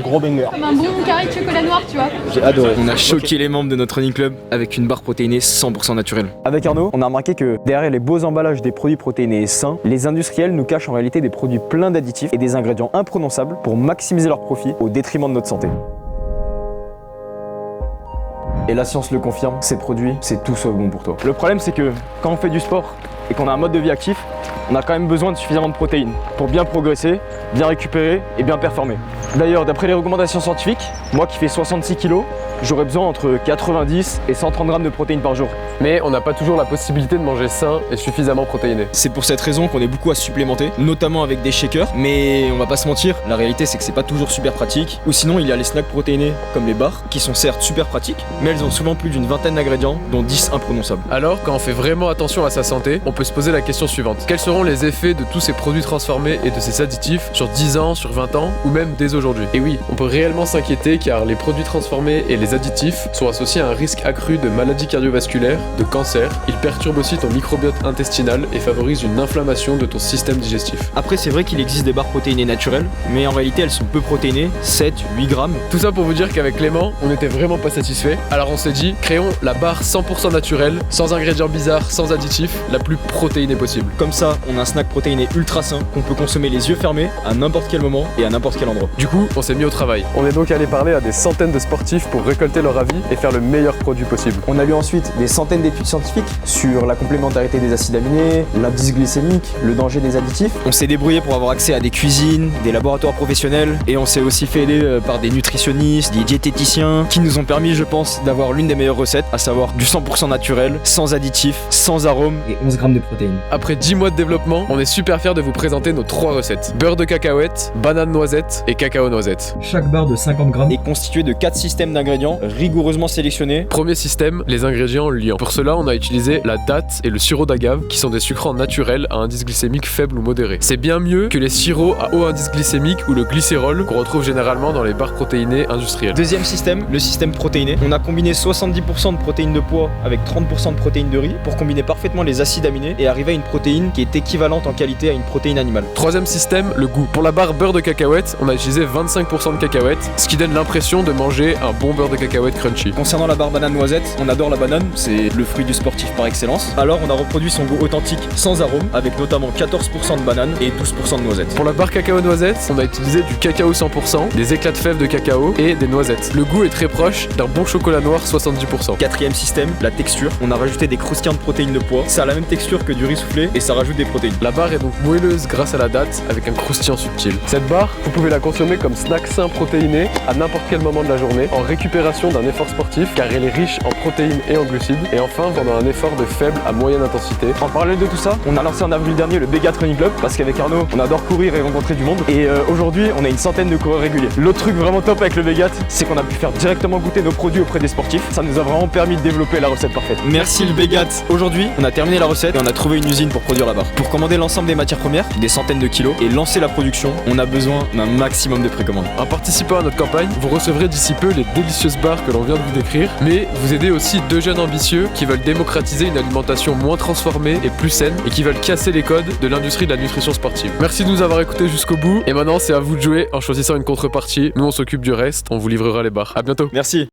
Gros banger. Comme un bon carré de chocolat noir, tu vois. J'ai adoré. On a choqué les membres de notre running club avec une barre protéinée 100% naturelle. Avec Arnaud, on a remarqué que derrière les beaux emballages des produits protéinés et sains, les industriels nous cachent en réalité des produits pleins d'additifs et des ingrédients imprononçables pour maximiser leur profit au détriment de notre santé. Et la science le confirme, ces produits, c'est tout sauf bon pour toi. Le problème, c'est que quand on fait du sport et qu'on a un mode de vie actif, on a quand même besoin de suffisamment de protéines pour bien progresser, bien récupérer et bien performer. D'ailleurs, d'après les recommandations scientifiques, moi qui fais 66 kg, j'aurais besoin entre 90 et 130 grammes de protéines par jour. Mais on n'a pas toujours la possibilité de manger sain et suffisamment protéiné. C'est pour cette raison qu'on est beaucoup à supplémenter, notamment avec des shakers. Mais on va pas se mentir, la réalité c'est que c'est pas toujours super pratique. Ou sinon il y a les snacks protéinés comme les barres, qui sont certes super pratiques, mais elles ont souvent plus d'une vingtaine d'ingrédients, dont 10 imprononçables. Alors, quand on fait vraiment attention à sa santé, on peut se poser la question suivante. Quels seront les effets de tous ces produits transformés et de ces additifs sur 10 ans, sur 20 ans, ou même dès aujourd'hui? Et oui, on peut réellement s'inquiéter car les produits transformés et les additifs sont associés à un risque accru de maladies cardiovasculaires, de cancer. Ils perturbent aussi ton microbiote intestinal et favorisent une inflammation de ton système digestif. Après c'est vrai qu'il existe des barres protéinées naturelles, mais en réalité elles sont peu protéinées, 7-8 grammes. Tout ça pour vous dire qu'avec Clément, on n'était vraiment pas satisfait. Alors on s'est dit, créons la barre 100% naturelle, sans ingrédients bizarres, sans additifs, la plus protéinée possible. Comme ça, on a un snack protéiné ultra sain qu'on peut consommer les yeux fermés à n'importe quel moment et à n'importe quel endroit. Du coup, on s'est mis au travail. On est donc allé parler à des centaines de sportifs pour récolter leur avis et faire le meilleur produit possible. On a lu ensuite des centaines d'études scientifiques sur la complémentarité des acides aminés, l'indice glycémique, le danger des additifs. On s'est débrouillé pour avoir accès à des cuisines, des laboratoires professionnels et on s'est aussi fait aider par des nutritionnistes, des diététiciens qui nous ont permis, je pense, d'avoir l'une des meilleures recettes, à savoir du 100% naturel, sans additifs, sans arômes Et 11 grammes de protéines. Après 10 mois de développement, on est super fiers de vous présenter nos 3 recettes. Beurre de cacahuète, banane noisette et cacao noisette. Chaque barre de 50 grammes. est constitué de 4 systèmes d'ingrédients rigoureusement sélectionnés. Premier système, les ingrédients liants. Pour cela, on a utilisé la date et le sirop d'agave qui sont des sucrants naturels à indice glycémique faible ou modéré. C'est bien mieux que les sirops à haut indice glycémique ou le glycérol qu'on retrouve généralement dans les barres protéinées industrielles. Deuxième système, le système protéiné. On a combiné 70% de protéines de pois avec 30% de protéines de riz pour combiner parfaitement les acides aminés et arriver à une protéine qui est équivalente en qualité à une protéine animale. Troisième système, le goût. Pour la barre beurre de cacahuète, on a utilisé 25% de cacahuètes, ce qui donne l'impression de manger un bon beurre de cacahuète crunchy. Concernant la barre banane noisette, on adore la banane, c'est le fruit du sportif par excellence. Alors on a reproduit son goût authentique sans arôme avec notamment 14% de banane et 12% de noisette. Pour la barre cacao noisette, on a utilisé du cacao 100%, des éclats de fèves de cacao et des noisettes. Le goût est très proche d'un bon chocolat noir 70%. Quatrième système, la texture. On a rajouté des croustillants de protéines de pois. Ça a la même texture que du riz soufflé et ça rajoute des protéines. La barre est donc moelleuse grâce à la date avec un croustillant subtil. Cette barre, vous pouvez la consommer comme snack sain protéiné à n'importe quel moment de la journée en récupération d'un effort sportif car elle est riche en protéines et en glucides et enfin pendant un effort de faible à moyenne intensité. En parallèle de tout ça, on a lancé en avril dernier le Begat Running Club parce qu'avec Arnaud, on adore courir et rencontrer du monde. Et aujourd'hui, on a une centaine de coureurs réguliers. L'autre truc vraiment top avec le Begat, c'est qu'on a pu faire directement goûter nos produits auprès des sportifs. Ça nous a vraiment permis de développer la recette parfaite. Merci le Begat. Aujourd'hui, on a terminé la recette et on a trouvé une usine pour produire la barre. Pour commander l'ensemble des matières premières, des centaines de kilos, et lancer la production, on a besoin d'un maximum de précommandes. En participant à notre campagne, vous recevrez d'ici peu les délicieuses barres que l'on vient de vous décrire, mais vous aidez aussi 2 jeunes ambitieux qui veulent démocratiser une alimentation moins transformée et plus saine et qui veulent casser les codes de l'industrie de la nutrition sportive. Merci de nous avoir écoutés jusqu'au bout et maintenant c'est à vous de jouer en choisissant une contrepartie. Nous on s'occupe du reste, on vous livrera les barres. À bientôt. Merci.